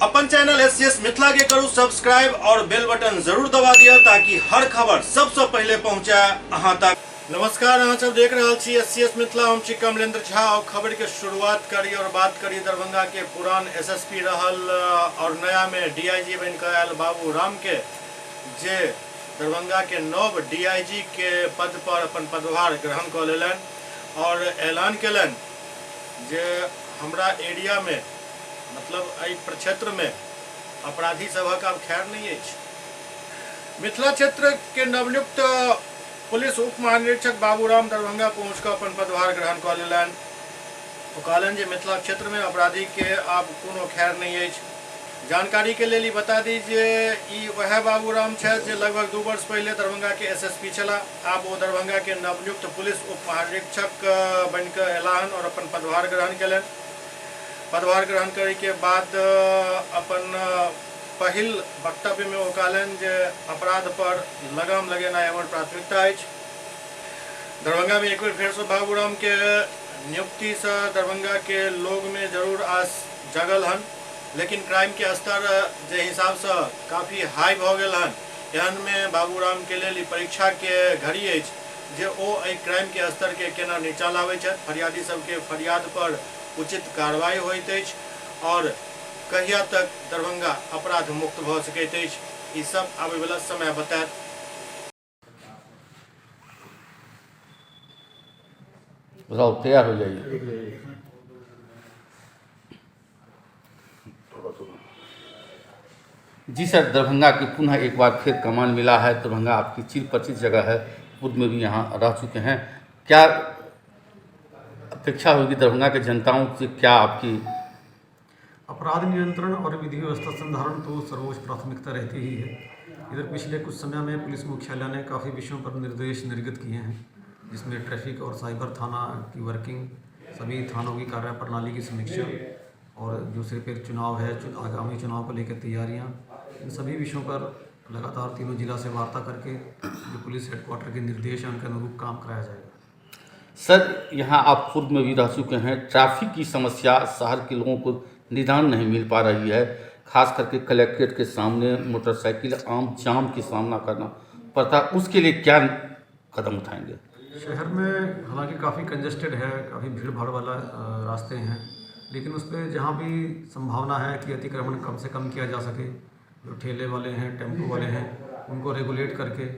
अपन channel SCS Mithila के करू subscribe और बेल बटन जरूर दबा दिया ताकि हर खबर सबसे पहले पहुंचे अहां तक। नमस्कार, अहाँ सब देख रहे छी एससीएस मिथिला। हम छी कमलेंद्र झा और खबर के शुरुआत करी और बात करी दरभंगा के पुरान एसएसपी रहल और नया में डीआईजी बन के आयल बाबू राम के, जे दरभंगा के नव डीआईजी के पद पर अपन पदभार ग्रहण कर लेलन और ऐलान कलन जे हमरा एरिया में मतलब एहि प्रक्षेत्र में अपराधी सभक आब खैर नहीं है। मिथिला क्षेत्र के नवनियुक्त पुलिस उप महानिरीक्षक बाबूराम दरभंगा पहुँच कर अपन पदभार ग्रहण कर लेलन। तो कहलन जे मिथिला क्षेत्र में अपराधी के आब कोनो खैर नहीं है। जानकारी के लिए बता दी जे ई वह बाबूराम है जे लगभग 2 वर्ष पहले दरभंगा के एसएसपी चला। अब वो दरभंगा के नवनियुक्त पुलिस उप महानिरीक्षक बनकर ऐलान और अपन पदभार ग्रहण कलन। पदभार ग्रहण करे के बाद अपन पहिल वक्तव्य में वो कहलन जे अपराध पर लगाम लगेना हमर प्राथमिकता है। दरभंगा में एक बार फिर से बाबूराम के नियुक्ति से दरभंगा के लोग में जरूर आस जगल हन, लेकिन क्राइम के स्तर जे हिसाब से काफ़ी हाई भ गेल हन। एहन में बाबूराम के लिए परीक्षा के घड़ी है जे ओ क्राइम के स्तर के केना नीचा लावे छै, फरियादी सबके फरियाद पर उचित कार्रवाई होइत अछि और कहिया तक दरभंगा अपराध मुक्त भ सकैत अछि, ई सब आबै वाला समय बताएत। बताओ, तैयार हो जाइए। जी सर, दरभंगा की पुनः एक बार फिर कमान मिला है। दरभंगा आपकी चिर परिचित जगह है, खुद में भी यहाँ रह चुके हैं। क्या अपेक्षा होगी दरभंगा के जनताओं से, क्या आपकी? अपराध नियंत्रण और विधि व्यवस्था संधारण तो सर्वोच्च प्राथमिकता रहती ही है। इधर पिछले कुछ समय में पुलिस मुख्यालय ने काफ़ी विषयों पर निर्देश निर्गत किए हैं, जिसमें ट्रैफिक और साइबर थाना की वर्किंग, सभी थानों की कार्य प्रणाली की समीक्षा और दूसरे फिर चुनाव है, आगामी चुनाव को लेकर तैयारियाँ, इन सभी विषयों पर लगातार तीनों जिला से वार्ता करके जो पुलिस हेडक्वार्टर के निर्देश हैं उनके अनुरूप काम कराया जाएगा। सर, यहाँ आप खुद में भी रह चुके हैं। ट्रैफिक की समस्या शहर के लोगों को निदान नहीं मिल पा रही है, खास करके कलेक्ट्रेट के सामने मोटरसाइकिल आम जाम की सामना करना पड़ता है। उसके लिए क्या कदम उठाएंगे? शहर में हालांकि काफ़ी कंजेस्टेड है, काफ़ी भीड़ भाड़ वाला रास्ते हैं, लेकिन उस पर जहाँ भी संभावना है कि अतिक्रमण कम से कम किया जा सके, जो ठेले वाले हैं, टेम्पो वाले हैं, उनको रेगुलेट करके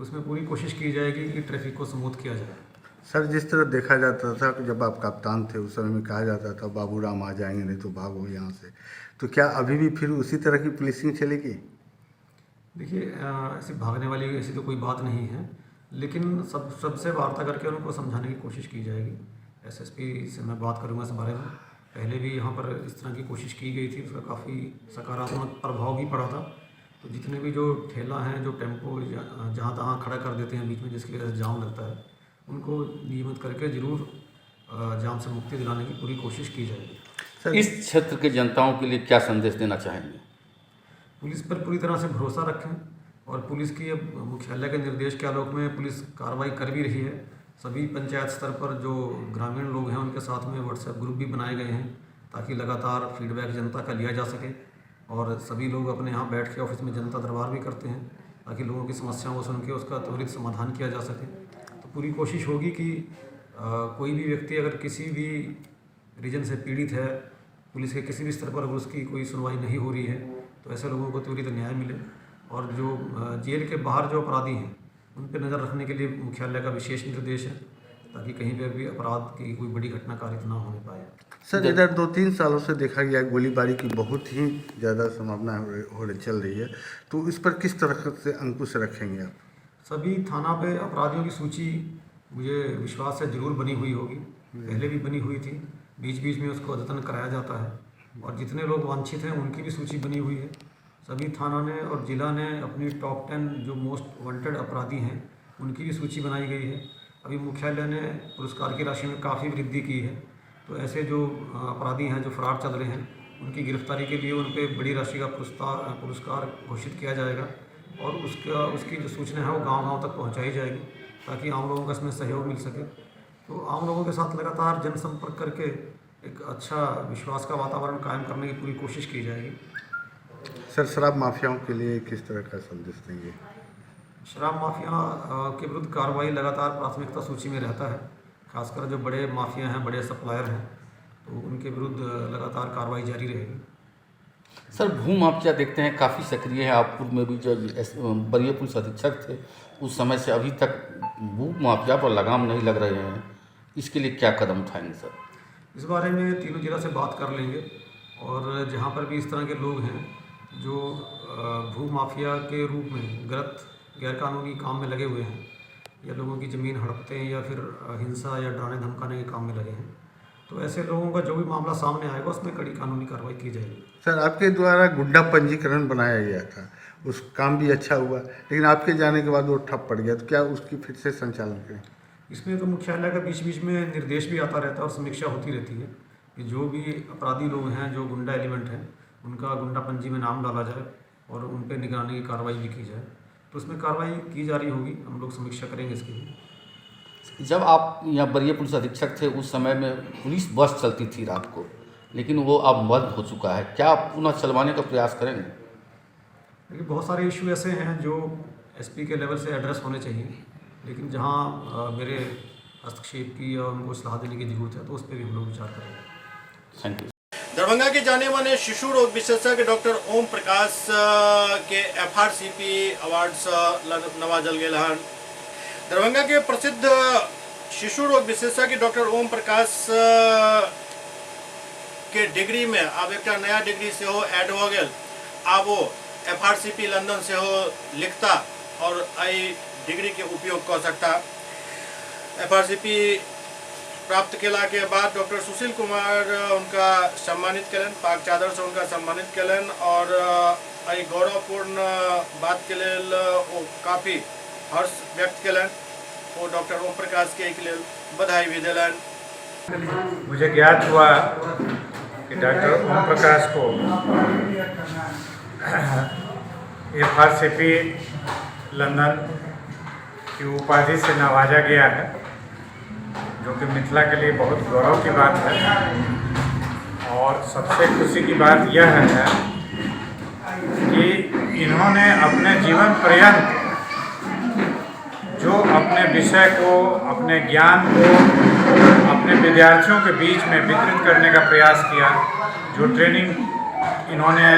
उसमें पूरी कोशिश की जाएगी कि ट्रैफिक को स्मूथ किया जाए। सर, जिस तरह देखा जाता था कि जब आप कप्तान थे उस समय में कहा जाता था बाबूराम आ जाएंगे नहीं तो भागो यहाँ से, तो क्या अभी भी फिर उसी तरह की पुलिसिंग चलेगी? देखिए, ऐसी भागने वाली ऐसी तो कोई बात नहीं है, लेकिन सबसे वार्ता करके उनको समझाने की कोशिश की जाएगी। एसएसपी से मैं बात करूँगा इस बारे में। पहले भी यहाँ पर इस तरह की कोशिश की गई थी, उसका काफ़ी सकारात्मक प्रभाव भी पड़ा था। तो जितने भी जो ठेला हैं, जो टेम्पो जहाँ तहाँ खड़ा कर देते हैं बीच में, जिसकी वजह से जाम लगता है, उनको नियमित करके जरूर जाम से मुक्ति दिलाने की पूरी कोशिश की जाएगी। इस क्षेत्र के जनताओं के लिए क्या संदेश देना चाहेंगे? पुलिस पर पूरी तरह से भरोसा रखें और पुलिस की अब मुख्यालय के निर्देश के आलोक में पुलिस कार्रवाई कर भी रही है। सभी पंचायत स्तर पर जो ग्रामीण लोग हैं उनके साथ में व्हाट्सएप ग्रुप भी बनाए गए हैं ताकि लगातार फीडबैक जनता का लिया जा सके, और सभी लोग अपने यहाँ बैठ के ऑफिस में जनता दरबार भी करते हैं ताकि लोगों की समस्याओं को सुन के उसका त्वरित समाधान किया जा सके। तो पूरी कोशिश होगी कि कोई भी व्यक्ति अगर किसी भी रीजन से पीड़ित है, पुलिस के किसी भी स्तर पर अगर उसकी कोई सुनवाई नहीं हो रही है, तो ऐसे लोगों को त्वरित न्याय मिले। और जो जेल के बाहर जो अपराधी हैं उन पर नज़र रखने के लिए मुख्यालय का विशेष निर्देश है ताकि कहीं पर भी अपराध की कोई बड़ी घटना कारित ना होने पाए। सर, इधर 2-3 सालों से देखा गया गोलीबारी की बहुत ही ज़्यादा संभावना चल रही है, तो इस पर किस तरह से अंकुश रखेंगे आप? सभी थाना पे अपराधियों की सूची मुझे विश्वास है जरूर बनी हुई होगी, पहले भी बनी हुई थी, बीच बीच में उसको अद्यतन कराया जाता है, और जितने लोग वांछित हैं उनकी भी सूची बनी हुई है। सभी थाना ने और जिला ने अपनी टॉप 10 जो मोस्ट वांटेड अपराधी हैं उनकी भी सूची बनाई गई है। अभी मुख्यालय ने पुरस्कार की राशि में काफ़ी वृद्धि की है, तो ऐसे जो अपराधी हैं जो फरार चल रहे हैं उनकी गिरफ्तारी के लिए उन पर बड़ी राशि का पुरस्कार घोषित किया जाएगा, और उसकी जो सूचना है वो गांव-गांव तक पहुंचाई जाएगी ताकि आम लोगों का इसमें सहयोग मिल सके। तो आम लोगों के साथ लगातार जनसंपर्क करके एक अच्छा विश्वास का वातावरण कायम करने की पूरी कोशिश की जाएगी। सर शराब माफियाओं के लिए किस तरह का संदेश देंगे? शराब माफिया के विरुद्ध कार्रवाई लगातार प्राथमिकता सूची में रहता है। खासकर जो बड़े माफिया हैं, बड़े सप्लायर हैं, तो उनके विरुद्ध लगातार कार्रवाई जारी रहेगी। सर भू माफिया देखते हैं काफ़ी सक्रिय है। आपपुर में भी जो वरीय पुलिस अधीक्षक थे उस समय से अभी तक भू माफिया पर लगाम नहीं लग रहे हैं, इसके लिए क्या कदम उठाएंगे सर? इस बारे में तीनों जिला से बात कर लेंगे और जहाँ पर भी इस तरह के लोग हैं जो भू माफिया के रूप में गलत गैरकानूनी काम में लगे हुए हैं या लोगों की ज़मीन हड़पते हैं या फिर हिंसा या डराने धमकाने के काम में लगे हैं, तो ऐसे लोगों का जो भी मामला सामने आएगा उसमें कड़ी कानूनी कार्रवाई की जाएगी। सर आपके द्वारा गुड्डा पंजीकरण बनाया गया था, उस काम भी अच्छा हुआ, लेकिन आपके जाने के बाद वो ठप पड़ गया, तो क्या उसकी फिर से संचालन करें? इसमें तो मुख्यालय का बीच बीच में निर्देश भी आता रहता है और समीक्षा होती रहती है कि जो भी अपराधी लोग हैं, जो गुंडा एलिमेंट हैं, उनका गुंडा पंजी में नाम डाला जाए और उन पर निगरानी की कार्रवाई भी की जाए। तो उसमें कार्रवाई की जा रही होगी, हम लोग समीक्षा करेंगे इसकी भी। जब आप यहाँ वरीय पुलिस अधीक्षक थे उस समय में पुलिस बस चलती थी रात को, लेकिन वो अब बंद हो चुका है, क्या आप पुनः चलवाने का प्रयास करेंगे? देखिए बहुत सारे इशू ऐसे हैं जो एसपी के लेवल से एड्रेस होने चाहिए, लेकिन जहाँ मेरे हस्तक्षेप की या उनको सलाह देने की जरूरत है तो उस पर भी हम लोग विचार करेंगे। Thank you. दरभंगा के जाने माने शिशु रोग विशेषज्ञ डॉक्टर ओम प्रकाश के FRCP अवार्ड से नवाजल गेल हन। दरभंगा के प्रसिद्ध शिशु रोग विशेषज्ञ डॉक्टर ओम प्रकाश के डिग्री में अब एक नया डिग्री से हो ऐड हो गया। अब वो FRCP लंदन से हो लिखता और आई डिग्री के उपयोग कर सकता। FRCP प्राप्त केला के बाद डॉक्टर सुशील कुमार उनका सम्मानित कलन, पाक चादर से उनका सम्मानित कलन और आई गौरवपूर्ण बात के लेल वो काफ़ी हर्ष व्यक्त कलन। वो डॉक्टर ओम प्रकाश के एक लेल बधाई भी दिलन। मुझे ज्ञात हुआ कि डॉक्टर ओम प्रकाश को FRCP लंदन की उपाधि से नवाजा गया है, जो कि मिथिला के लिए बहुत गौरव की बात है। और सबसे खुशी की बात यह है कि इन्होंने अपने जीवन पर्यंत जो अपने विषय को, अपने ज्ञान को अपने विद्यार्थियों के बीच में वितरित करने का प्रयास किया, जो ट्रेनिंग इन्होंने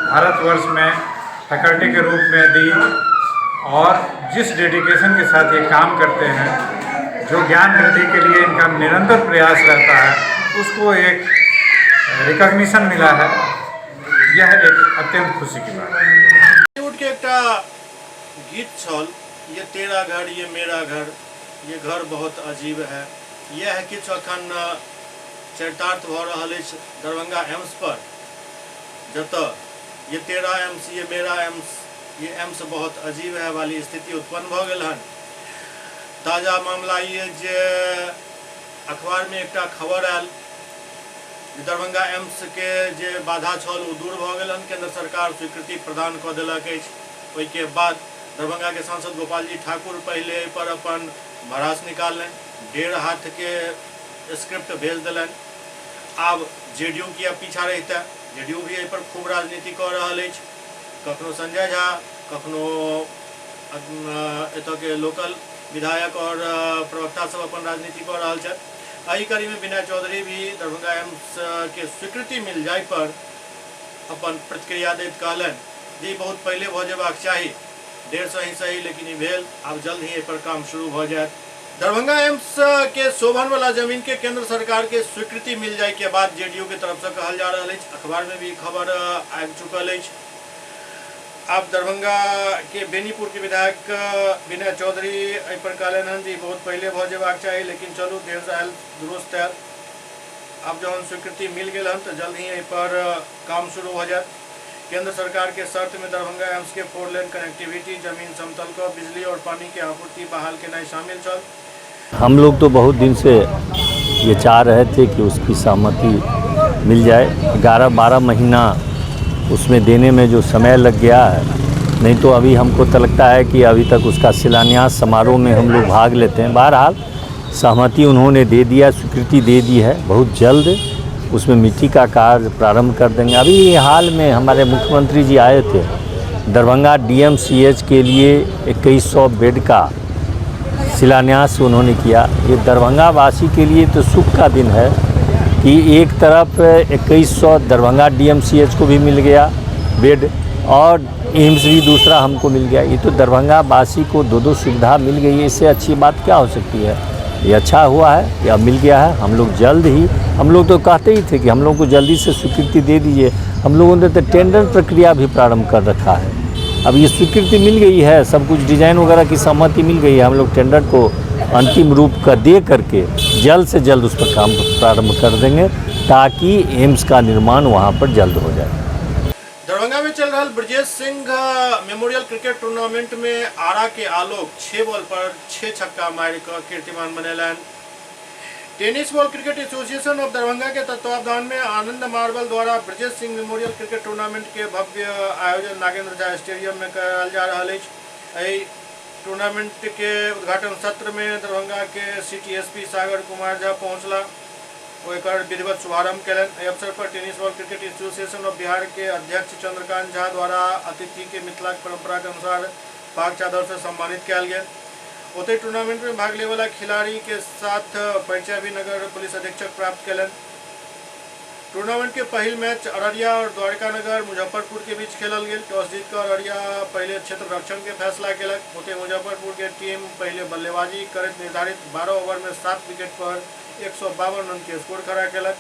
भारतवर्ष में फैकल्टी के रूप में दी और जिस डेडिकेशन के साथ ये काम करते हैं, जो ज्ञान वृद्धि के लिए इनका निरंतर प्रयास रहता है, उसको एक रिकॉग्निशन मिला है। यह एक अत्यंत खुशी की बात है। बॉलीवुड के एक गीत छल, ये तेरा घर ये मेरा घर, ये घर बहुत अजीब है। यह है कि अखन चरितार्थ भ रहल अछि दरभंगा एम्स पर, जत ये तेरा एम्स ये मेरा एम्स, ये एम्स बहुत अजीब है वाली स्थिति उत्पन्न भ गेल हन। ताजा मामला ये जे अखबार में एक खबर आयल, दरभंगा एम्स के जे बाधा छल वो दूर भ गेल हन। केंद्र सरकार स्वीकृति प्रदान कऽ देलक अछि। ओहिके बाद दरभंगा के सांसद गोपाल जी ठाकुर पहले पर अपन भड़ास निकालनि, 1.5 हाथ के स्क्रिप्ट भेज दिलन। आब जेडीयू किया पीछा रहता, जेडीयू भी एहि पर खूब राजनीति कर रहल अछि। कखनो संजय झा, कखनो एतऽ के लोकल विधायक और प्रवक्ता सब अपन राजनीति कर रहल छथि। एहि कड़ी में विनय चौधरी भी दरभंगा एम्स के स्वीकृति मिल जाय पर अपन प्रतिक्रिया दैत कहलनि जे बहुत पहले भ जेबाक चाही, 1.5 ही सही लेकिन ई भेल, आब जल्द ही एहि पर काम शुरू भ जायत। दरभंगा एम्स के शोभन वाला जमीन के केंद्र सरकार के स्वीकृति मिल जाय के बाद जेडीयू के तरफ से कहल जा रहा है, अखबार में भी खबर आबि चुकल है। अब दरभंगा के बेनीपुर के विधायक विनय चौधरी एहि पर कहलन हन जे बहुत पहले भ जेबाक चाही, लेकिन चलू देर से आयल दुरुस्त आयल। अब जहन स्वीकृति मिल गई हन तो जल्द ही एहि पर काम शुरू हो जाए। केंद्र सरकार के शर्त में दरभंगा एम्स के 4 लेन कनेक्टिविटी, जमीन समतल को बिजली और पानी की आपूर्ति बहाल के नहीं शामिल छल। हम लोग तो बहुत दिन से ये चाह रहे थे कि उसकी सहमति मिल जाए। 11-12 महीना उसमें देने में जो समय लग गया है, नहीं तो अभी हमको तो लगता है कि अभी तक उसका शिलान्यास समारोह में हम लोग भाग लेते हैं। बहरहाल सहमति उन्होंने दे दिया, स्वीकृति दे दी है। बहुत जल्द उसमें मिट्टी का कार्य प्रारंभ कर देंगे। अभी हाल में हमारे मुख्यमंत्री जी आए थे, दरभंगा DMCH के लिए 2100 बेड का शिलान्यास उन्होंने किया। ये दरभंगा वासी के लिए तो सुख का दिन है कि एक तरफ 2100 दरभंगा DMCH को भी मिल गया बेड और एम्स भी दूसरा हमको मिल गया। ये तो दरभंगा वासी को दो सुविधा मिल गई है, इससे अच्छी बात क्या हो सकती है। ये अच्छा हुआ है कि अब मिल गया है। हम लोग जल्द ही, हम लोग तो कहते ही थे कि हम लोग को जल्दी से स्वीकृति दे दीजिए। हम लोगों ने तो टेंडर प्रक्रिया भी प्रारंभ कर रखा है। अब ये स्वीकृति मिल गई है, सब कुछ डिजाइन वगैरह की सहमति मिल गई है। हम लोग टेंडर को अंतिम रूप का दे करके जल्द से जल्द उस पर काम प्रारंभ कर देंगे ताकि एम्स का निर्माण वहाँ पर जल्द हो जाए। दरभंगा में चल रहा Brajesh Singh memorial cricket tournament में आरा के आलोक 6 बॉल पर 6 छक्का मार कर कीर्तिमान बनेलन। Tennis ball cricket association of Darbhanga के तत्वावधान में आनंद मार्बल द्वारा Brajesh Singh memorial cricket tournament के भव्य आयोजन नागेंद्र झा स्टेडियम में कराल जा रहा है। टूर्नामेंट के उद्घाटन सत्र में दरभंगा के सिटी एसपी सागर कुमार झा पहुंचला और विधिवत शुभारंभ कलन। एहि अवसर पर tennis ball cricket association of Bihar के अध्यक्ष चंद्रकांत झा द्वारा अतिथि के मिथिला परंपरा के अनुसार पाग चादर से सम्मानित किया गया। ओते टूर्नामेंट में भाग लेने वाला खिलाड़ी के साथ परिचय भी नगर पुलिस अधीक्षक प्राप्त कलन। टूर्नामेंट के पहल मैच अररिया और द्वारका नगर मुजफ्फरपुर के बीच खेलल गया। टॉस जीतकर अररिया पहले क्षेत्र रक्षण के फैसला केलक। ओते मुजफ्फरपुर के टीम पहले बल्लेबाजी कर निर्धारित 12 ओवर में 7 विकेट पर 152 रन के स्कोर खड़ा केलक।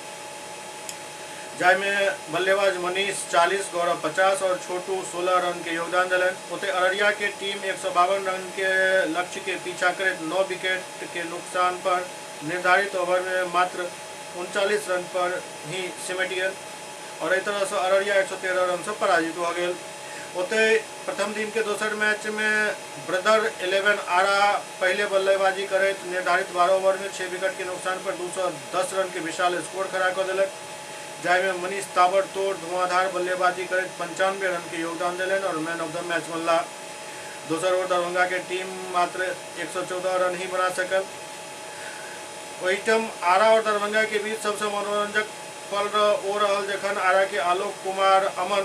में बल्लेबाज मनीष 40, गौरव 50 और छोटू 16 रन के योगदान दिलन। ओते अररिया के टीम 152 रन के लक्ष्य के पीछा कर 9 विकेट के नुकसान पर निर्धारित ओवर में मात्र 39 रन पर ही सिमट गए और इस तरह से अररिया 113 रन से पराजित हो गए। ओते प्रथम दिन के दोसर मैच में ब्रदर 11 आरा पहले बल्लेबाजी करे निर्धारित 12 ओवर में 6 विकेट के नुकसान पर 210 रन के विशाल स्कोर खड़ा कर दिलक। में मनीष ताबड़तोड़ धुआंधार बल्लेबाजी कर 95 रन के योगदान दिलन और मैन ऑफ द मैच बनला। दोसर ओर दरभंगा के टीम मात्र 114 रन ही बना सकल। वहीटम आरा और दरभंगा के बीच सबसे मनोरंजक पल हो रहा जखन आरा के आलोक कुमार अमन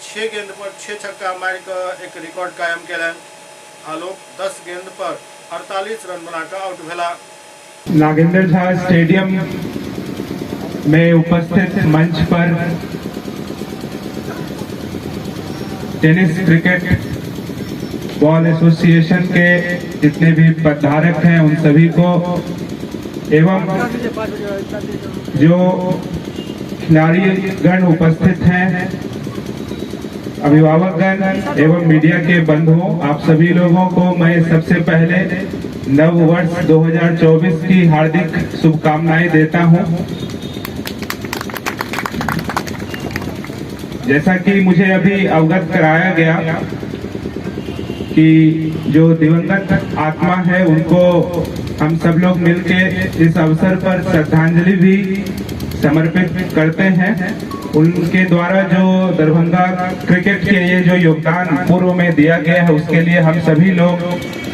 6 गेंद पर 6 छक्का मार कर एक रिकॉर्ड कायम कैलन। आलोक 10 गेंद पर 48 रन बनाकर आउट भेला। नागेंद्र झा स्टेडियम में उपस्थित मंच पर टेनिस क्रिकेट बॉल एसोसिएशन के जितने भी पदधारक हैं उन सभी को एवं जो खिलाड़ीगण उपस्थित हैं, अभिभावकगण एवं मीडिया के बंधुओं, आप सभी लोगों को मैं सबसे पहले नव वर्ष 2024 की हार्दिक शुभकामनाएं देता हूं। जैसा कि मुझे अभी अवगत कराया गया कि जो दिवंगत आत्मा है उनको हम सब लोग मिलके इस अवसर पर श्रद्धांजलि भी समर्पित करते हैं। उनके द्वारा जो दरभंगा क्रिकेट के लिए जो योगदान पूर्व में दिया गया है उसके लिए हम सभी लोग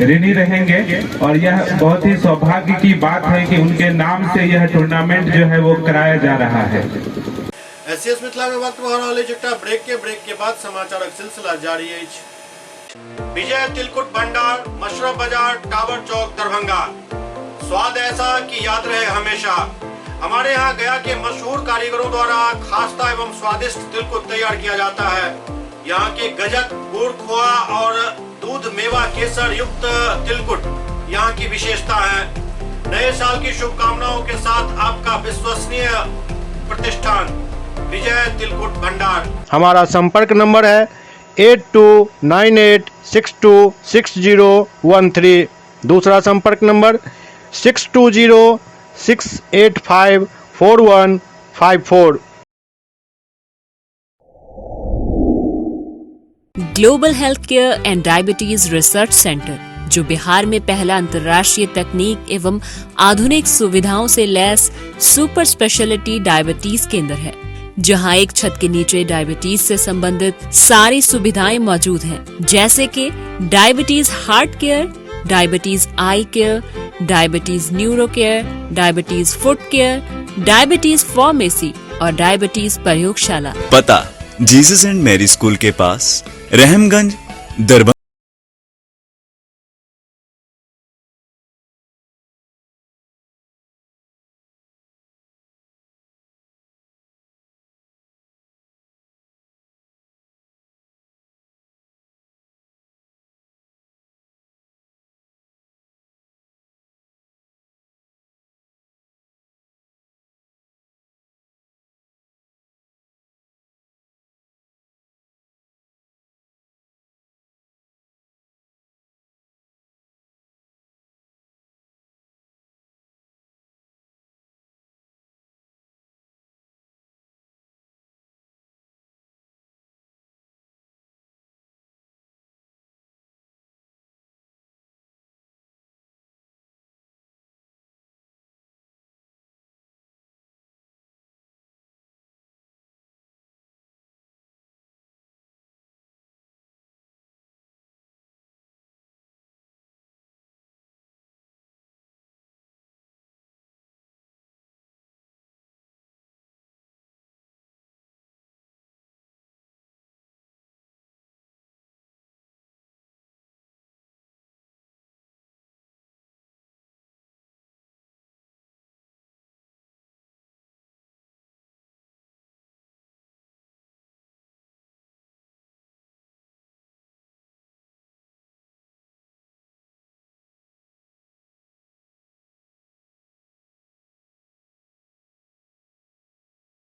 ऋणी रहेंगे और यह बहुत ही सौभाग्य की बात है कि उनके नाम से यह टूर्नामेंट जो है वो कराया जा रहा है। एससीएस मिथिला में वक्त हो रहा एकटा ब्रेक के बाद समाचारक सिलसिला जारी है। विजय तिलकुट भंडार, मशरफ बाजार, टावर चौक, दरभंगा। स्वाद ऐसा कि याद रहे हमेशा। हमारे यहाँ गया के मशहूर कारीगरों द्वारा खास्ता एवं स्वादिष्ट तिलकुट तैयार किया जाता है। यहाँ के गजक, गुड़, खोआ और दूध मेवा केसर युक्त तिलकुट यहाँ की विशेषता है। नए साल की शुभकामनाओं के साथ आपका विश्वसनीय प्रतिष्ठान विजय तिलकुट भंडार। हमारा संपर्क नंबर है 8298626013। दूसरा संपर्क number 6206854154। Global health care and diabetes research centre, जो बिहार में पहला अंतर्राष्ट्रीय तकनीक एवं आधुनिक सुविधाओं से लैस सुपर स्पेशलिटी डायबिटीज केंद्र है, जहां एक छत के नीचे डायबिटीज से संबंधित सारी सुविधाएं मौजूद हैं, जैसे कि diabetes heart care, diabetes eye care, diabetes neuro care, diabetes foot care, diabetes pharmacy, और डायबिटीज प्रयोगशाला। पता जीसस एंड मैरी स्कूल के पास, रहमगंज, दरभंगा।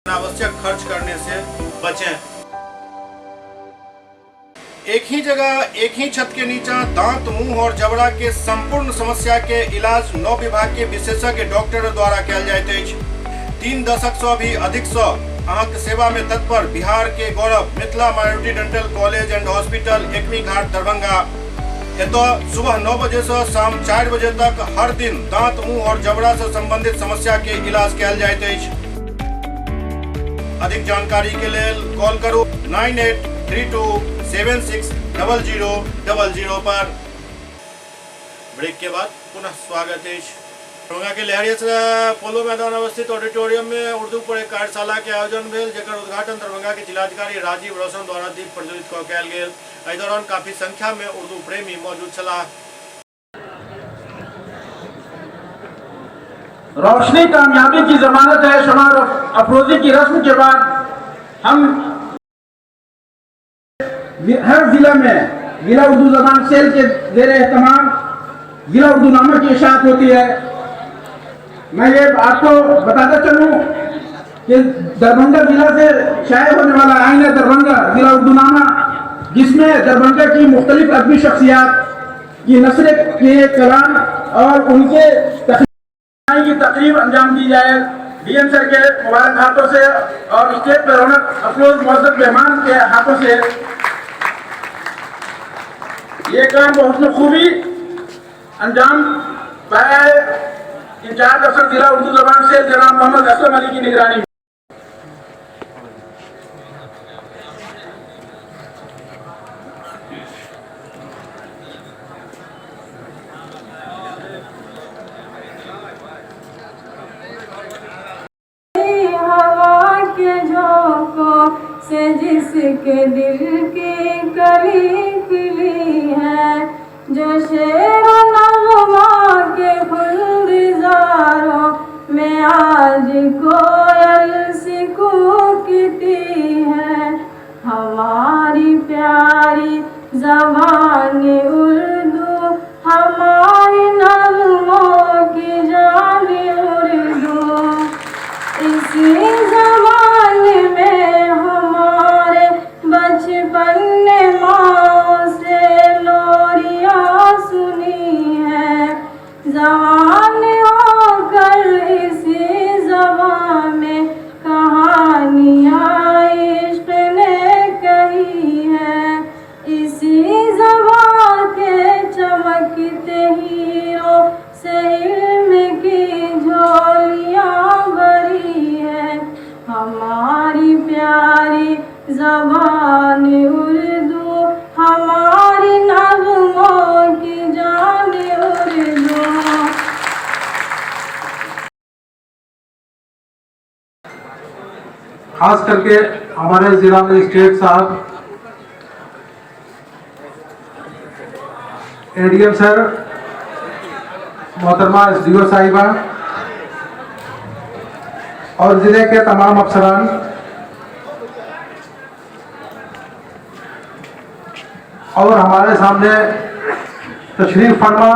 अनावश्यक खर्च करने से बचें। एक ही जगह, एक ही छत के नीचे दांत, मुंह और जबड़ा के संपूर्ण समस्या के इलाज 9 विभाग के विशेषज्ञ डॉक्टर द्वारा कयल जाइत अछि। 3 दशक से भी अधिक से अहाँक सेवा में तत्पर बिहार के गौरव Mithila minority dental college and hospital, Ekmi Ghat, Darbhanga. एतय सुबह 9 बजे से शाम 4 बजे तक हर दिन दांत, मुंह और जबड़ा से संबंधित समस्या के इलाज कयल जाइत अछि। अधिक जानकारी के लिए कॉल करो 9832760000 पर। ब्रेक के बाद पुनः स्वागत है। दरभंगा के लहरिया पोलो मैदान अवस्थित ऑडिटोरियम में उर्दू पर एक कार्यशाला के आयोजन भेल, जेकर उद्घाटन दरभंगा के जिलाधिकारी राजीव रोशन द्वारा दीप प्रज्वलित कयल गेल। एहि दौरान काफी संख्या में उर्दू प्रेमी मौजूद छलाह। रोशनी कामयाबी की जमानत है। शमा अफरोजी की रस्म के बाद हम हर जिला में जिला उर्दू जबान सेल के जेर एहतमाम जिला उर्दू नामा की इशाअत होती है। मैं ये आपको बताता चलूं कि दरभंगा जिला से शाये होने वाला आईना दरभंगा जिला उर्दू नामा, जिसमें दरभंगा की मुख्तलिफ अदबी शख्सियात की नस्र के कलाम और उनके की तकरीब अंजाम दी जाए। डीएम सर के मुबारक हाथों से और स्टेज पर रौनक अफरोज मुअज्जब मेहमान के हाथों से ये काम बहुत खूबी अंजाम पाया है। इंचार्ज अफसर जिला उर्दू जबान से जनाब मोहम्मद असलम अली की निगरानी में। से जिसके दिल की कली खिली है, जो शेर नगमा के गुलजारों में आज कोयल सी कूकती है। हमारी प्यारी ज़बान उर्दू, हमारी नगमों की जान उर्दू, इसी ज़बान में हमारे बचपन ने माँ से लोरियाँ सुनी है। ज़बान होकर इसी ज़बान में कहानियाँ इश्क़ ने कही है। इसी ज़बान के चमकते ही खास करके हमारे जिला मजिस्ट्रेट साहब, एडीएम सर, मोहतरमा एसडीओ साहिबा और जिले के तमाम अफसरान, और हमारे सामने तशरीफ फरमा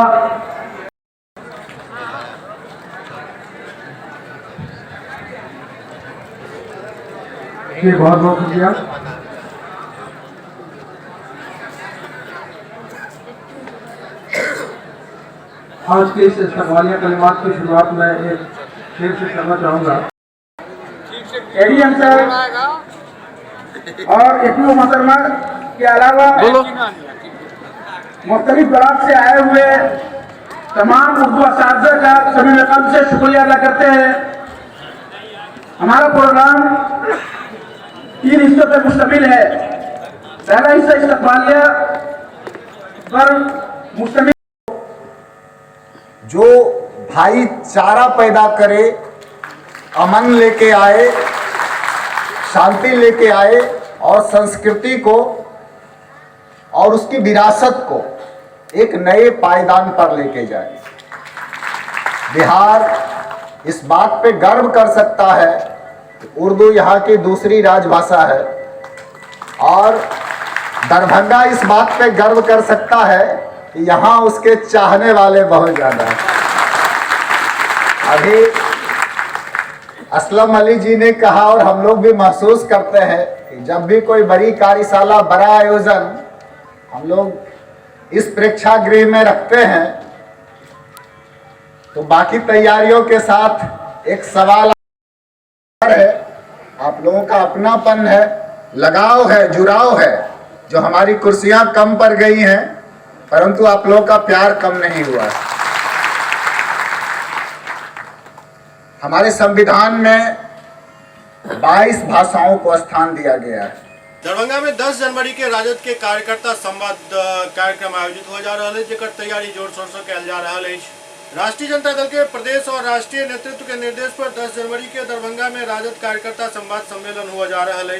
बहुत बहुत शुक्रिया। आज के इस इस्तकबालिया कलिमात की शुरुआत में एक शेर से करना चाहूँगा। एडीएम सर और इतनी मोहतरमा के अलावा मुख्तलिफ ब्लॉक से आए हुए तमाम उर्दू असातिज़ा का सभी रकम से शुक्रिया अदा करते हैं। हमारा प्रोग्राम 3 हिस्सों पर मुश्तमिल है। पहला हिस्सा इस्तकबालिया पर मुश्तमिल, जो भाईचारा पैदा करे, अमन लेके आए, शांति लेके आए और संस्कृति को और उसकी विरासत को एक नए पायदान पर लेके जाए। बिहार इस बात पे गर्व कर सकता है कि उर्दू यहाँ की दूसरी राजभाषा है और दरभंगा इस बात पे गर्व कर सकता है कि यहाँ उसके चाहने वाले बहुत ज़्यादा हैं। अभी असलम अली जी ने कहा और हम लोग भी महसूस करते हैं कि जब भी कोई बड़ी कार्यशाला, बड़ा आयोजन हम लोग इस प्रेक्षागृह में रखते हैं तो बाकी तैयारियों के साथ एक सवाल है। आप लोगों का अपनापन है, लगाव है, जुड़ाव है। जो हमारी कुर्सियां कम पड़ गई हैं परंतु आप लोगों का प्यार कम नहीं हुआ है। हमारे संविधान में 22 भाषाओं को स्थान दिया गया है। दरभंगा में 10 जनवरी के राजद के कार्यकर्ता संवाद कार्यक्रम आयोजित हो जा रहा है, जेकर तैयारी जोर शोर से कल जा रहा है। राष्ट्रीय जनता दल के प्रदेश और राष्ट्रीय नेतृत्व के निर्देश पर 10 जनवरी के दरभंगा में राजद कार्यकर्ता संवाद सम्मेलन हुआ जा रहा है।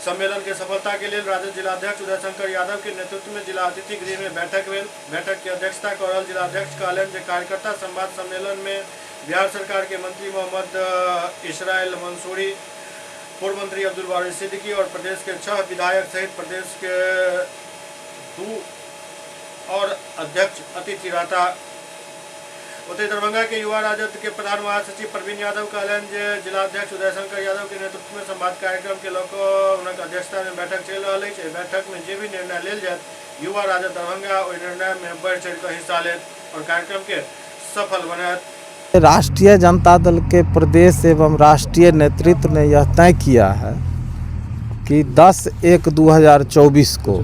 सम्मेलन के सफलता के लिए राजद जिलाध्यक्ष उदय शंकर यादव के नेतृत्व में जिला अतिथि गृह में बैठक हुई। बैठक की अध्यक्षता करल जिलाध्यक्ष कहलन जे कार्यकर्ता संवाद सम्मेलन में बिहार सरकार के मंत्री मोहम्मद इसराइल मंसूरी, पूर्व मंत्री अब्दुल बारी सिद्दीकी और प्रदेश के 6 विधायक सहित प्रदेश के 2 और अध्यक्ष अतिथि रहता। उतरे दरभंगा के युवा राजद के प्रधान महासचिव प्रवीण यादव कहलन जे जिलाध्यक्ष उदय शंकर यादव के नेतृत्व में संवाद कार्यक्रम के लोक अध्यक्षता में बैठक चल रहा है। बैठक में जो भी निर्णय लेल जाए युवा राजद दरभंगा और निर्णय में बढ़ चढ़ कर हिस्सा ले और कार्यक्रम के सफल बनाए। राष्ट्रीय जनता दल के प्रदेश एवं राष्ट्रीय नेतृत्व ने यह तय किया है कि 10/1/2024 को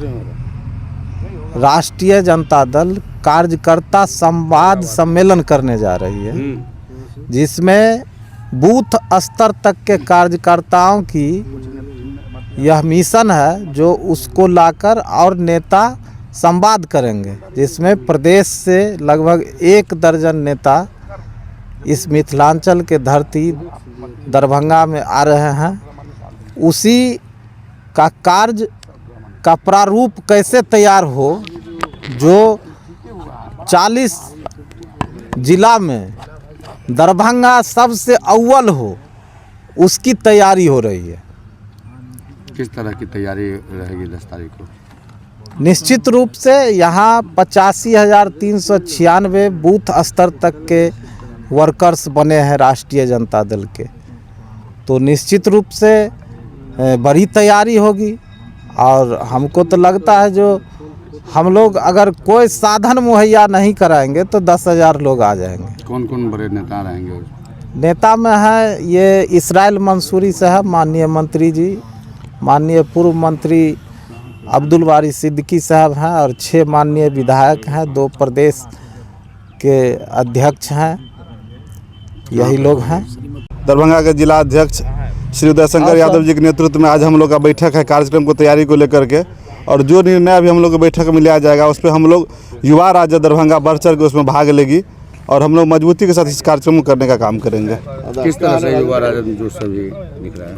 राष्ट्रीय जनता दल कार्यकर्ता संवाद सम्मेलन करने जा रही है, जिसमें बूथ स्तर तक के कार्यकर्ताओं की यह मिशन है जो उसको लाकर और नेता संवाद करेंगे, जिसमें प्रदेश से लगभग 1 दर्जन नेता इस मिथिलांचल के धरती दरभंगा में आ रहे हैं। उसी का कार्य का प्रारूप कैसे तैयार हो जो 40 जिला में दरभंगा सबसे अव्वल हो, उसकी तैयारी हो रही है। किस तरह की तैयारी रहेगी 10 तारीख को? निश्चित रूप से यहाँ 85,396 बूथ स्तर तक के वर्कर्स बने हैं राष्ट्रीय जनता दल के, तो निश्चित रूप से बड़ी तैयारी होगी। और हमको तो लगता है जो हम लोग अगर कोई साधन मुहैया नहीं कराएंगे तो 10,000 लोग आ जाएंगे। कौन कौन बड़े नेता रहेंगे? नेता में है ये इसराइल मंसूरी साहब, माननीय मंत्री जी, माननीय पूर्व मंत्री अब्दुल बारी सिद्दीकी साहब हैं और 6 माननीय विधायक हैं, 2 प्रदेश के अध्यक्ष हैं, यही लोग हैं। दरभंगा के जिला अध्यक्ष श्री उदय शंकर यादव जी के नेतृत्व में आज हम लोग का बैठक है कार्यक्रम को तैयारी को लेकर के, और जो निर्णय अभी हम लोग को बैठक में लिया जाएगा उस पर हम लोग युवा राजद दरभंगा बढ़ चढ़ के उसमें भाग लेगी और हम लोग मजबूती के साथ इस कार्यक्रम को करने का काम करेंगे। किस तरह से युवा राजद जो सभी दिख रहा है?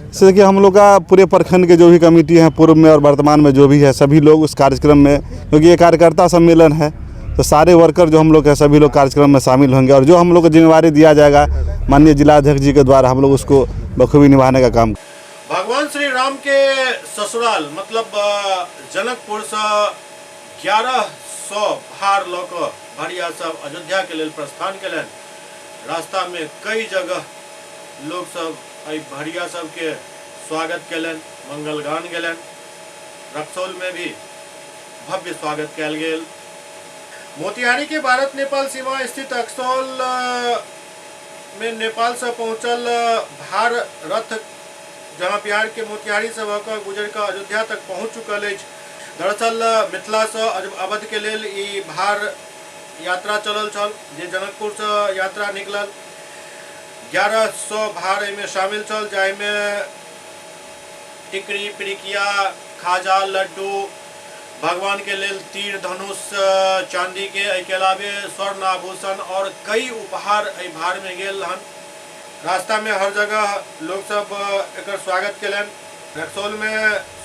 जैसे कि हम लोग का पूरे प्रखंड के जो भी कमेटी हैं पूर्व में और वर्तमान में जो भी है सभी लोग उस कार्यक्रम में, क्योंकि ये कार्यकर्ता सम्मेलन है तो सारे वर्कर जो हम लोग हैं सभी लोग कार्यक्रम में शामिल होंगे और जो हम लोग को जिम्मेवारी दिया जाएगा माननीय जिलाध्यक्ष जी के द्वारा हम लोग उसको बखूबी निभाने का काम। भगवान श्री राम के ससुराल मतलब जनकपुर से 1100 भार लोक भरिया सब अयोध्या के लिए प्रस्थान कलन। रास्ता में कई जगह लोग सब भरिया सब के स्वागत कलन, मंगल गान गलन। रक्सौल में भी भव्य स्वागत कल गेल। मोतिहारी के भारत नेपाल सीमा स्थित रक्सौल में नेपाल से पहुंचल भार रथ जहां बिहार के मोतिहारी से होकर गुजर कर अयोध्या तक पहुंच चुकल है। दरअसल मिथिला से अवध के लेल ई भार यात्रा चलल छल, जे जनकपुर से यात्रा निकलल। 1100 भार में शामिल छल, जाहिमे टिकरी, पिरिकिया, खाजा, लड्डू, भगवान के लेल तीर धनुष चांदी के, के अलावे स्वर्ण आभूषण और कई उपहार भार में गेल हन। रास्ता में हर जगह लोग सब एक स्वागत कलन। रक्सौल में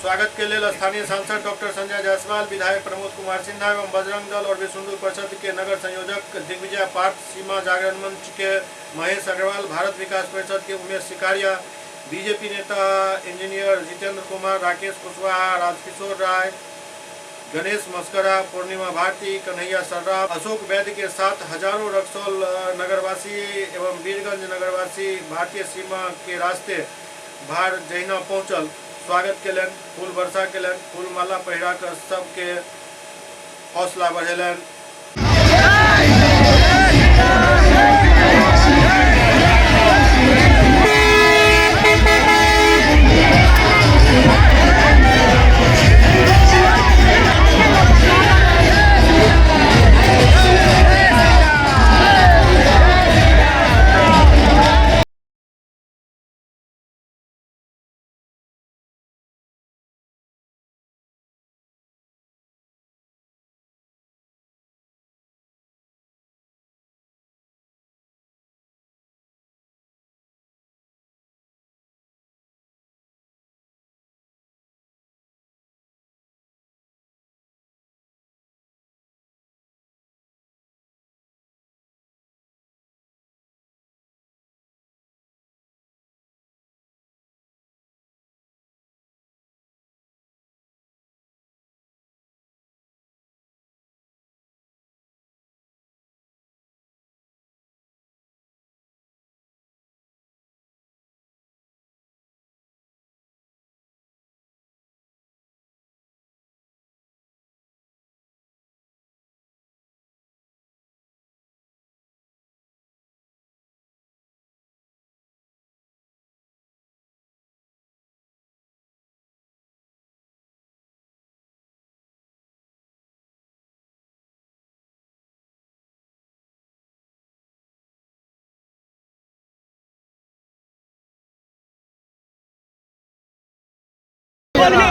स्वागत के लिए स्थानीय सांसद डॉक्टर संजय जायसवाल, विधायक प्रमोद कुमार सिन्हा एवं बजरंग दल और विश्व हिंदू परिषद के नगर संयोजक दिग्विजय पार्थ, सीमा जागरण मंच के महेश अग्रवाल, भारत विकास परिषद के उमेश सिकारिया, बीजेपी नेता इंजीनियर जितेंद्र कुमार, राकेश कुशवाहा, राजकिशोर राय, गणेश मस्करा, पूर्णिमा भारती, कन्हैया सर्राफ, अशोक वैद्य के साथ हजारों रक्सौल नगरवासी एवं वीरगंज नगरवासी भारतीय सीमा के रास्ते भार जहिना पहुंचल स्वागत कलन, फूल वर्षा कलन, फूल माला पहिरा कर सबके हौसला बढ़ेलन।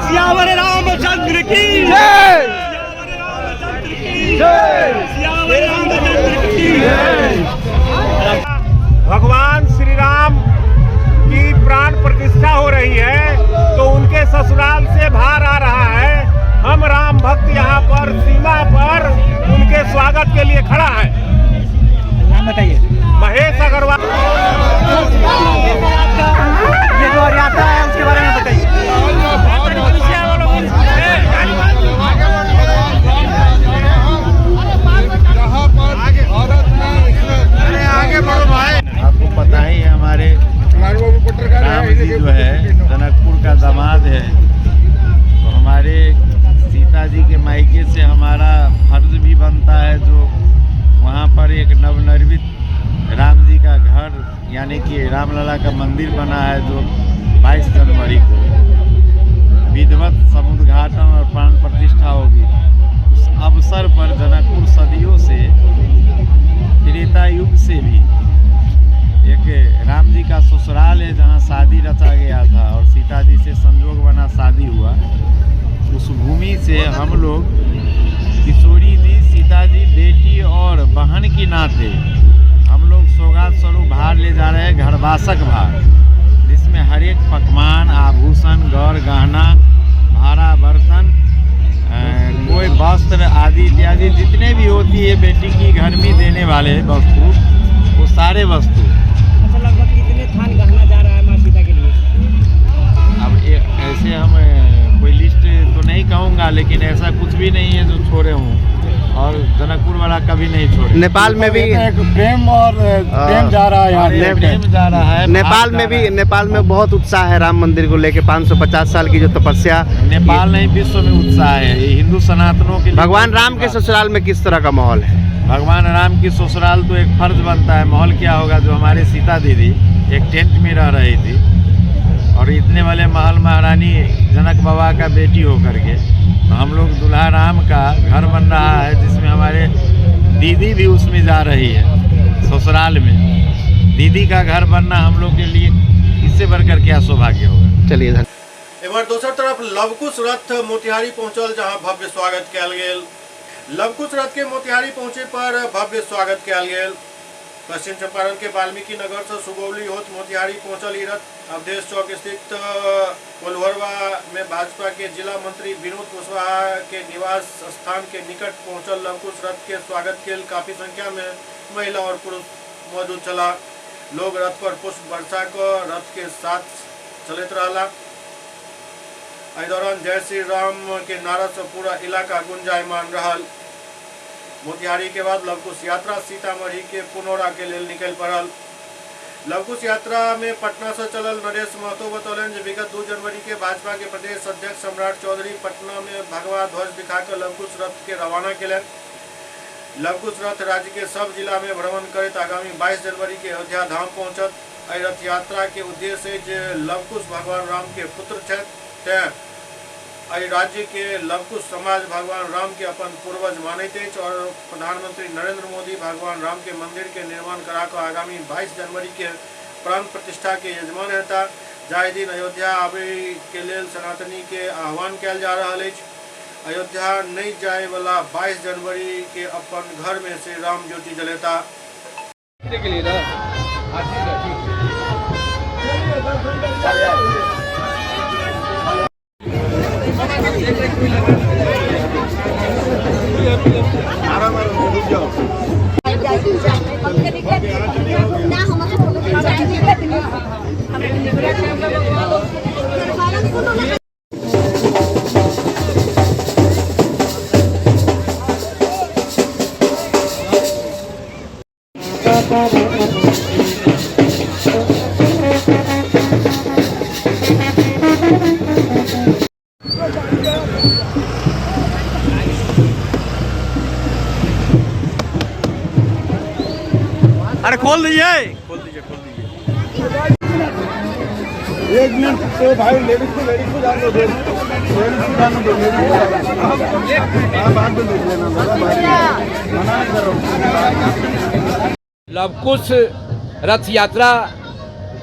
सियावर रामचंद्र की जय, सियावर रामचंद्र की जय। भगवान श्री राम की प्राण प्रतिष्ठा हो रही है तो उनके ससुराल से भार आ रहा है। हम राम भक्त यहाँ पर सीमा पर उनके स्वागत के लिए खड़ा है। नाम बताइए। महेश अग्रवाल। ये जो यात्रा है उसके बारे में बताइए। आपको पता ही है हमारे राम जी जो है जनकपुर का दामाद है, तो हमारे सीता जी के मायके से हमारा फर्ज भी बनता है जो वहाँ पर एक नवनिर्मित राम जी का घर यानी कि रामलला का मंदिर बना है जो 22 जनवरी को विधिवत समुद्घाटन और प्राण प्रतिष्ठा होगी। उस अवसर पर जनकपुर सदियों से त्रेता युग से भी एक राम जी का ससुराल है जहाँ शादी रचा गया था और सीता जी से संजोग बना शादी हुआ। उस भूमि से हम लोग किशोरी जी, सीता जी बेटी और बहन की नाते हम लोग सौगात स्वरूप भार ले जा रहे हैं, घरवासक भार, जिसमें हर एक पकवान, आभूषण, गौर गहना, भाड़ा बर्तन, कोई वस्त्र आदि इत्यादि जितने भी होती है बेटी की घर में देने वाले वस्तु, वो सारे वस्तु। अच्छा, लगभग कितने थान गहना जा रहा है माँ सीता के लिए? अब ऐसे हम कोई लिस्ट तो नहीं कहूँगा, लेकिन ऐसा कुछ भी नहीं है जो छोड़े हूँ, और जनकपुर वाला कभी नहीं छोड़े। नेपाल में भी प्रेम और प्रेम जा रहा है यहाँ, प्रेम जा रहा है। नेपाल में बहुत उत्साह है राम मंदिर को लेके। 550 साल की जो तपस्या, नेपाल नहीं विश्व में उत्साह है। ये हिंदू सनातनों के लिए भगवान राम के ससुराल में किस तरह का माहौल है? भगवान राम की ससुराल तो एक फर्ज बनता है। माहौल क्या होगा, जो हमारे सीता दीदी एक टेंट में रह रही थी, और इतने वाले महल महारानी जनक बाबा का बेटी होकर के, तो हम लोग दुल्हा राम का घर बन रहा है, जिसमें हमारे दीदी भी उसमें जा रही है ससुराल में। दीदी का घर बनना हम लोग के लिए इससे बढ़कर क्या सौभाग्य होगा। चलिए एक बार दोसर तरफ लवकुश रथ मोतिहारी पहुंचल, जहां भव्य स्वागत कयल गेल। लवकुश रथ के मोतिहारी पहुंचे पर भव्य स्वागत कयल गेल। पश्चिम चंपारण के वाल्मीकि नगर से सुगौली होत मोतिहारी पहुंचल ई रथ अवधेश चौक स्थित कोल्हरवा में भाजपा के जिला मंत्री विनोद कुशवाहा के निवास स्थान के निकट पहुंचल। लवकुश रथ के स्वागत के लिए काफी संख्या में महिला और पुरुष मौजूद चला। लोग रथ पर पुष्प वर्षा कर रथ के साथ चलत रहा। एहि दौरान जय श्री राम के नारा से पूरा इलाका गुंजायमान रहा। मोतिहारी के बाद लवकुश यात्रा सीतामढ़ी के पुनौरा के लिए निकल पड़ल। लवकुश यात्रा में पटना से चलल नरेश महतो बतौलन जे विगत 2 जनवरी के भाजपा के प्रदेश अध्यक्ष सम्राट चौधरी पटना में भगवा ध्वज दिखाकर लवकुश रथ के रवाना केलन। लवकुश रथ राज्य के सब जिला में भ्रमण करत आगामी 22 जनवरी के अयोध्या धाम पहुंचत। एहि रथ यात्रा के उद्देश्य है जे लवकुश भगवान राम के पुत्र छथि, एहि राज्य के लवकुश समाज भगवान राम के अपन पूर्वज मानते हैं, और प्रधानमंत्री नरेंद्र मोदी भगवान राम के मंदिर के निर्माण कराकर आगामी 22 जनवरी के प्राण प्रतिष्ठा के यजमान रहता। जाहि दिन अयोध्या आबे के लेल सनातनी के आह्वान कयल जा रहा है। अयोध्या नहीं जाए वाला 22 जनवरी के अपन घर में श्री राम ज्योति जलेता। अरे खोल दीजिए। एक मिनट तो भाई, लेडीज को जान दो, लेडीज को जान दो, बाद में देख लेना, मना नहीं कर रहा हूँ। लवकुश रथ यात्रा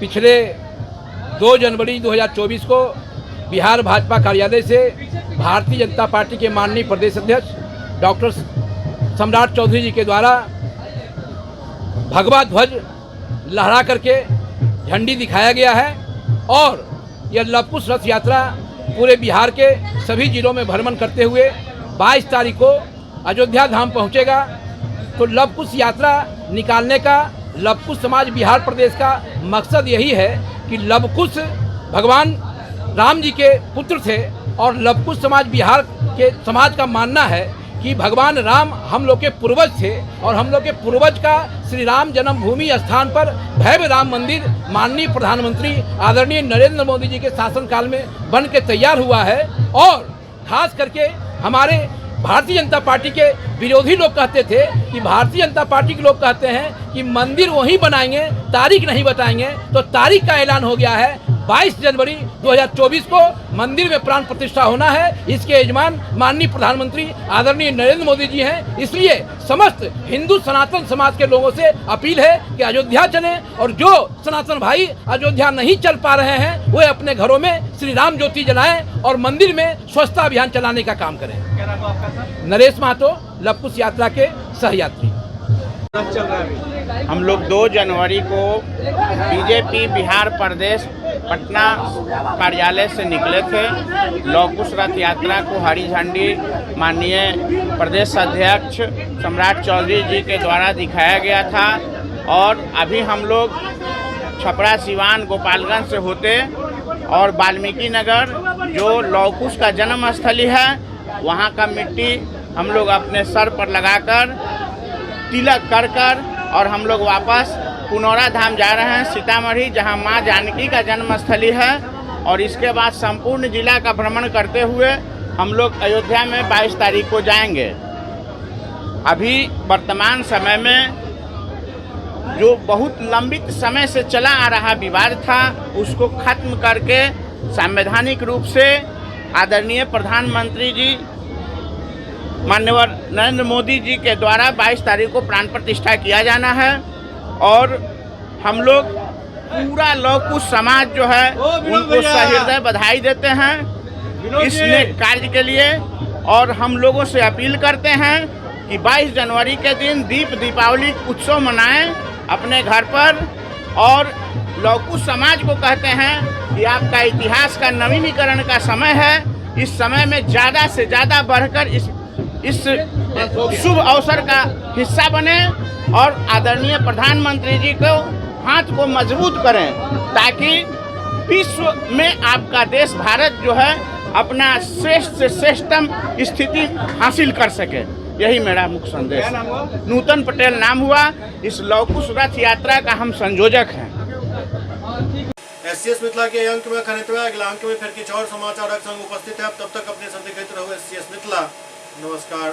पिछले 2 जनवरी 2024 को बिहार भाजपा कार्यालय से भारतीय जनता पार्टी के माननीय प्रदेश अध्यक्ष डॉक्टर सम्राट चौधरी जी के द्वारा भगवा ध्वज लहरा करके झंडी दिखाया गया है, और यह लवकुश रथ यात्रा पूरे बिहार के सभी जिलों में भ्रमण करते हुए 22 तारीख को अयोध्या धाम पहुंचेगा। तो लवकुश यात्रा निकालने का लवकुश समाज बिहार प्रदेश का मकसद यही है कि लवकुश भगवान राम जी के पुत्र थे, और लवकुश समाज बिहार के समाज का मानना है कि भगवान राम हम लोग के पूर्वज थे, और हम लोग के पूर्वज का श्री राम जन्मभूमि स्थान पर भव्य राम मंदिर माननीय प्रधानमंत्री आदरणीय नरेंद्र मोदी जी के शासनकाल में बन के तैयार हुआ है। और खास करके हमारे भारतीय जनता पार्टी के विरोधी लोग कहते थे कि भारतीय जनता पार्टी के लोग कहते हैं कि मंदिर वहीं बनाएंगे, तारीख नहीं बताएंगे। तो तारीख का ऐलान हो गया है, 22 जनवरी 2024 को मंदिर में प्राण प्रतिष्ठा होना है। इसके यजमान माननीय प्रधानमंत्री आदरणीय नरेंद्र मोदी जी हैं। इसलिए समस्त हिंदू सनातन समाज के लोगों से अपील है कि अयोध्या चलें, और जो सनातन भाई अयोध्या नहीं चल पा रहे हैं वे अपने घरों में श्री राम ज्योति जलाएं और मंदिर में स्वच्छता अभियान चलाने का काम करें। नरेश महतो, लवकुश यात्रा के सहयात्री। हम लोग 2 जनवरी को बीजेपी बिहार प्रदेश पटना कार्यालय से निकले थे। लौह कुश रथ यात्रा को हरी झंडी माननीय प्रदेश अध्यक्ष सम्राट चौधरी जी के द्वारा दिखाया गया था और अभी हम लोग छपरा सिवान गोपालगंज से होते और वाल्मीकि नगर जो लौह कुश का जन्म स्थली है वहाँ का मिट्टी हम लोग अपने सर पर लगाकर तिलक कर कर और हम लोग वापस पुनौरा धाम जा रहे हैं सीतामढ़ी, जहां मां जानकी का जन्मस्थली है। और इसके बाद संपूर्ण जिला का भ्रमण करते हुए हम लोग अयोध्या में 22 तारीख को जाएंगे। अभी वर्तमान समय में जो बहुत लंबित समय से चला आ रहा विवाद था उसको खत्म करके संवैधानिक रूप से आदरणीय प्रधानमंत्री जी माननीय नरेंद्र मोदी जी के द्वारा 22 तारीख को प्राण प्रतिष्ठा किया जाना है। और हम लोग पूरा लौह कुश समाज जो है उनको सहृदय बधाई देते हैं इस कार्य के लिए और हम लोगों से अपील करते हैं कि 22 जनवरी के दिन दीपावली उत्सव मनाएं अपने घर पर। और लौह कुश समाज को कहते हैं कि आपका इतिहास का नवीनीकरण का समय है। इस समय में ज़्यादा से ज़्यादा बढ़कर इस शुभ अवसर का हिस्सा बने और आदरणीय प्रधानमंत्री जी को हाथ को मजबूत करें ताकि विश्व में आपका देश भारत जो है अपना श्रेष्ठ से श्रेष्ठतम स्थिति हासिल कर सके। यही मेरा मुख्य संदेश है। नूतन पटेल नाम हुआ, इस लौह कुश रथ यात्रा का हम संयोजक हैं। SCS मिथिला के अंक में खनित हुआ अगला अंक में फिर कुछ और समाचार संग उपस्थित है। तब तक अपने साथ देखते रहो SCS मिथिला। नमस्कार।